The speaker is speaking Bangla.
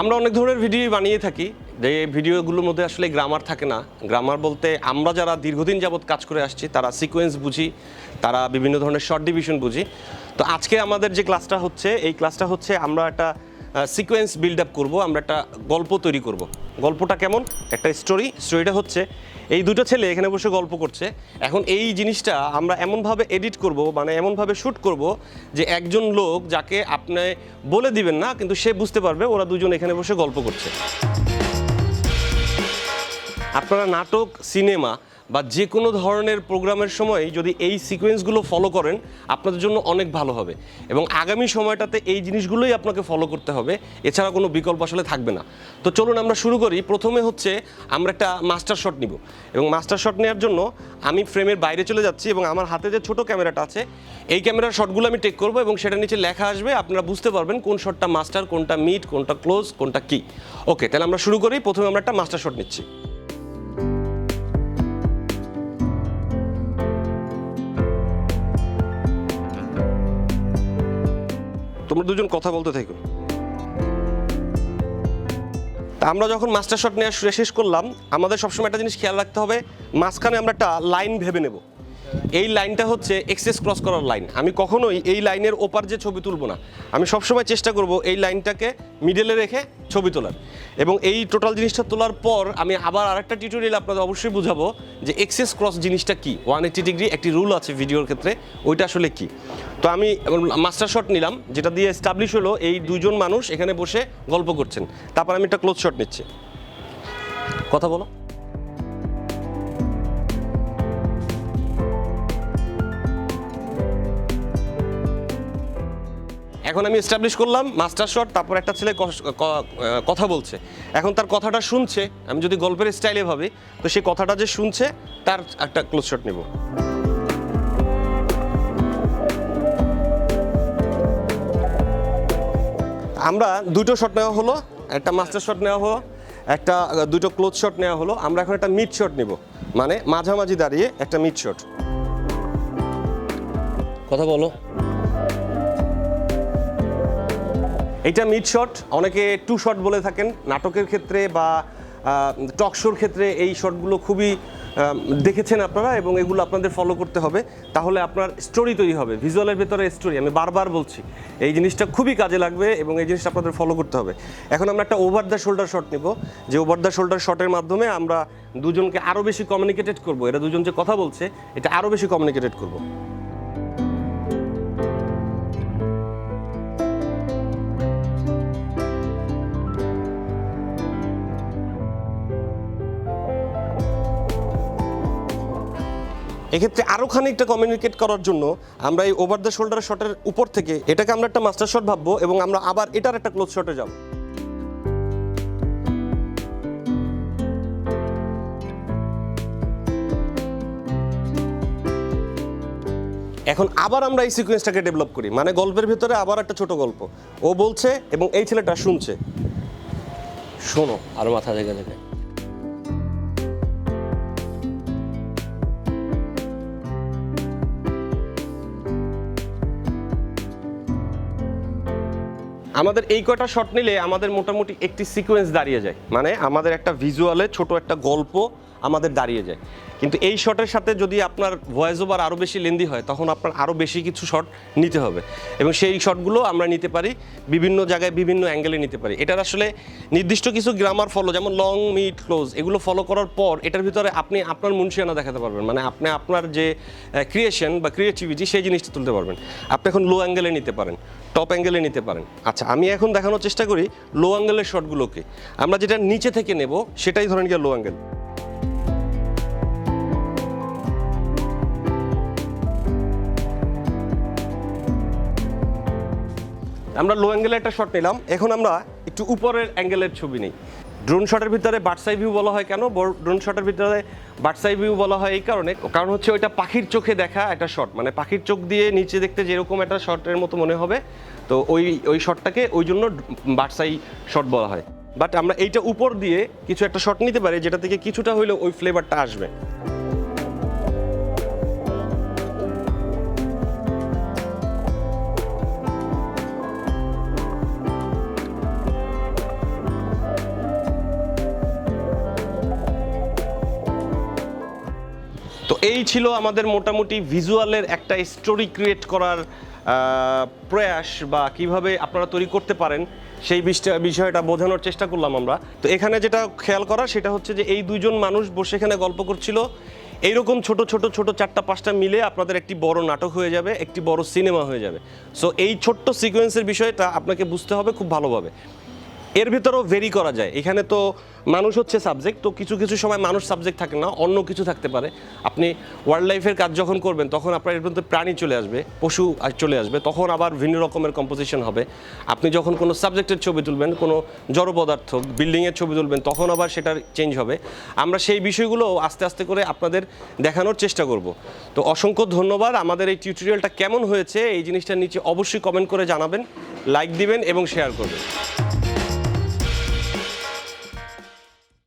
আমরা অনেক ধরনের ভিডিও বানিয়ে থাকি, যে ভিডিওগুলোর মধ্যে আসলে গ্রামার থাকে না। গ্রামার বলতে আমরা যারা দীর্ঘদিন যাবৎ কাজ করে আসছি তারা সিকোয়েন্স বুঝি, তারা বিভিন্ন ধরনের শর্ট ডিভিশন বুঝি। তো আজকে আমাদের যে ক্লাসটা হচ্ছে, এই ক্লাসটা হচ্ছে আমরা একটা সিকোয়েন্স বিল্ড আপ করবো, আমরা একটা গল্প তৈরি করব। গল্পটা কেমন? একটা স্টোরিটা হচ্ছে এই দুটো ছেলে এখানে বসে গল্প করছে। এখন এই জিনিসটা আমরা এমনভাবে এডিট করব, মানে এমনভাবে শ্যুট করব যে একজন লোক যাকে আপনি বলে দিবেন না, কিন্তু সে বুঝতে পারবে ওরা দুজন এখানে বসে গল্প করছে। আপনারা নাটক, সিনেমা বা যে কোনো ধরনের প্রোগ্রামের সময় যদি এই সিকোয়েন্সগুলো ফলো করেন আপনাদের জন্য অনেক ভালো হবে, এবং আগামী সময়টাতে এই জিনিসগুলোই আপনাকে ফলো করতে হবে, এছাড়া কোনো বিকল্প আসলে থাকবে না। তো চলুন আমরা শুরু করি। প্রথমে হচ্ছে আমরা একটা মাস্টার শট নিব, এবং মাস্টার শট নেওয়ার জন্য আমি ফ্রেমের বাইরে চলে যাচ্ছি এবং আমার হাতে যে ছোটো ক্যামেরাটা আছে এই ক্যামেরার শটগুলো আমি টেক করব, এবং সেটার নিচে লেখা আসবে, আপনারা বুঝতে পারবেন কোন শটটা মাস্টার, কোনটা মিড, কোনটা ক্লোজ, কোনটা কি। ওকে, তাহলে আমরা শুরু করি। প্রথমে আমরা একটা মাস্টার শট নিচ্ছি। তোমরা দুজন কথা বলতে থাকো। আমরা যখন মাস্টার শট নেওয়া শেষ করলাম, আমাদের সবসময় একটা জিনিস খেয়াল রাখতে হবে, মাঝখানে আমরা একটা লাইন ভেবে নেব। এই লাইনটা হচ্ছে এক্সেস ক্রস করার লাইন। আমি কখনোই এই লাইনের ওপার যে ছবি তুলব না, আমি সবসময় চেষ্টা করব এই লাইনটাকে মিডলে রেখে ছবি তোলার। এবং এই টোটাল জিনিসটা তোলার পর আমি আবার আরেকটা টিউটোরিয়াল আপনাদের অবশ্যই বুঝাবো যে এক্সেস ক্রস জিনিসটা কি। 180 ডিগ্রি একটি রুল আছে ভিডিওর ক্ষেত্রে, ওইটা আসলে কি। তো আমি মাস্টার শট নিলাম, যেটা দিয়ে এস্টাবলিশ হলো এই দুজন মানুষ এখানে বসে গল্প করছেন। তারপর আমি একটা ক্লোজ শট নিচ্ছি। কথা বলো। এখন আমি এস্টাবলিশ করলাম মাস্টার শট, তারপর একটা ছেলে কথা বলছে। এখন তার কথাটা শুনছে, আমি যদি গল্পের স্টাইলে ভাবি তো সেই কথাটা যে শুনছে তার একটা ক্লোজ শট নেব। আমরা দুটো শট নেওয়া হলো, একটা মাস্টার শট নেওয়া হলো, দুটো ক্লোজ শট নেওয়া হলো। আমরা এখন একটা মিড শট নেব, মানে মাঝামাঝি দাঁড়িয়ে একটা মিড শট। কথা বলো। এটা মিড শট, অনেকে টু শট বলে থাকেন। নাটকের ক্ষেত্রে বা টক শোর ক্ষেত্রে এই শটগুলো খুবই দেখেছেন আপনারা, এবং এগুলো আপনাদের ফলো করতে হবে, তাহলে আপনার স্টোরি তৈরি হবে। ভিজুয়ালের ভেতরে স্টোরি, আমি বারবার বলছি এই জিনিসটা খুবই কাজে লাগবে এবং এই জিনিসটা আপনাদের ফলো করতে হবে। এখন আমরা একটা ওভার দ্য শোল্ডার শট নেব, যে ওভার দ্য শোল্ডার শটের মাধ্যমে আমরা দুজনকে আরও বেশি কমিউনিকেটেড করব। এরা দুজন যে কথা বলছে এটা আরও বেশি কমিউনিকেটেড করব। এক্ষেত্রে আরও খানিকটা কমিউনিকেট করার জন্য আমরা এই ওভার দ্য শোল্ডার শটের উপর থেকে এটাকে আমরা একটা মাস্টার শট ভাববো, এবং আমরা আবার এটার একটা ক্লোজ শটে যাব। এখন আবার আমরা এই সিকোয়েন্সটাকে ডেভেলপ করি, মানে গল্পের ভিতরে আবার একটা ছোট গল্প। ও বলছে এবং এই ছেলেটা শুনছে। শোনো, আরও মাথা জায়গা থেকে। আমাদের এই কয়টা শট নিলে আমাদের মোটামুটি একটি সিকোয়েন্স দাঁড়িয়ে যায়, মানে আমাদের একটা ভিজুয়ালে ছোট একটা গল্প আমাদের দাঁড়িয়ে যায়। কিন্তু এই শটের সাথে যদি আপনার ভয়েস ওভার আরও বেশি লেন্দি হয় তখন আপনার আরও বেশি কিছু শট নিতে হবে, এবং সেই শটগুলো আমরা নিতে পারি বিভিন্ন জায়গায় বিভিন্ন অ্যাঙ্গেলে নিতে পারি। এটার আসলে নির্দিষ্ট কিছু গ্রামার ফলো, যেমন লং, মিড, ক্লোজ, এগুলো ফলো করার পর এটার ভিতরে আপনি আপনার মুনশিয়ানা দেখাতে পারবেন, মানে আপনি আপনার যে ক্রিয়েশন বা ক্রিয়েটিভিটি সেই জিনিসটা তুলতে পারবেন। আপনি এখন লো অ্যাঙ্গেলে নিতে পারেন, টপ অ্যাঙ্গেলে নিতে পারেন। আচ্ছা, আমি এখন দেখানোর চেষ্টা করি লো অ্যাঙ্গেলের শটগুলোকে। আমরা যেটা নিচে থেকে নেব সেটাই ধরেন গিয়ে লো অ্যাঙ্গেল। আমরা লো অ্যাঙ্গেলে একটা শট নিলাম, এখন আমরা একটু উপরের অ্যাঙ্গেলের ছবি নিই। ড্রোন শটের ভিতরে বার্ডস আই ভিউ বলা হয় কেন? ড্রোন শটের ভিতরে বার্ডস আই ভিউ বলা হয় এই কারণ হচ্ছে ওইটা পাখির চোখে দেখা একটা শট, মানে পাখির চোখ দিয়ে নিচে দেখতে যেরকম একটা শটের মতো মনে হবে, তো ওই শটটাকে ওই জন্য বার্ডস আই শট বলা হয়। বাট আমরা এইটা উপর দিয়ে কিছু একটা শট নিতে পারি যেটা থেকে কিছুটা হইলেও ওই ফ্লেভারটা আসবে। এই ছিল আমাদের মোটামুটি ভিজুয়ালের একটা স্টোরি ক্রিয়েট করার প্রয়াস, বা কিভাবে আপনারা তৈরি করতে পারেন সেই বিষয়টা বোঝানোর চেষ্টা করলাম আমরা। তো এখানে যেটা খেয়াল করা সেটা হচ্ছে যে এই দুইজন মানুষ বসে এখানে গল্প করছিল, এইরকম ছোট ছোট ছোট 4-5টা মিলে আপনাদের একটি বড় নাটক হয়ে যাবে, একটি বড় সিনেমা হয়ে যাবে। সো এই ছোট্ট সিকোয়েন্সের বিষয়টা আপনাকে বুঝতে হবে খুব ভালোভাবে। এর ভিতরেও ভেরি করা যায়, এখানে তো মানুষ হচ্ছে সাবজেক্ট, তো কিছু কিছু সময় মানুষ সাবজেক্ট থাকে না, অন্য কিছু থাকতে পারে। আপনি ওয়াইল্ড লাইফের কাজ যখন করবেন তখন আপনার এর মধ্যে প্রাণী চলে আসবে, পশু চলে আসবে, তখন আবার ভিন্ন রকমের কম্পোজিশন হবে। আপনি যখন কোনো সাবজেক্টের ছবি তুলবেন, কোনো জড় পদার্থ বিল্ডিংয়ের ছবি তুলবেন, তখন আবার সেটার চেঞ্জ হবে। আমরা সেই বিষয়গুলো আস্তে আস্তে করে আপনাদের দেখানোর চেষ্টা করব। তো অসংখ্য ধন্যবাদ। আমাদের এই টিউটোরিয়ালটা কেমন হয়েছে এই জিনিসটার নিচে অবশ্যই কমেন্ট করে জানাবেন, লাইক দিবেন এবং শেয়ার করবেন।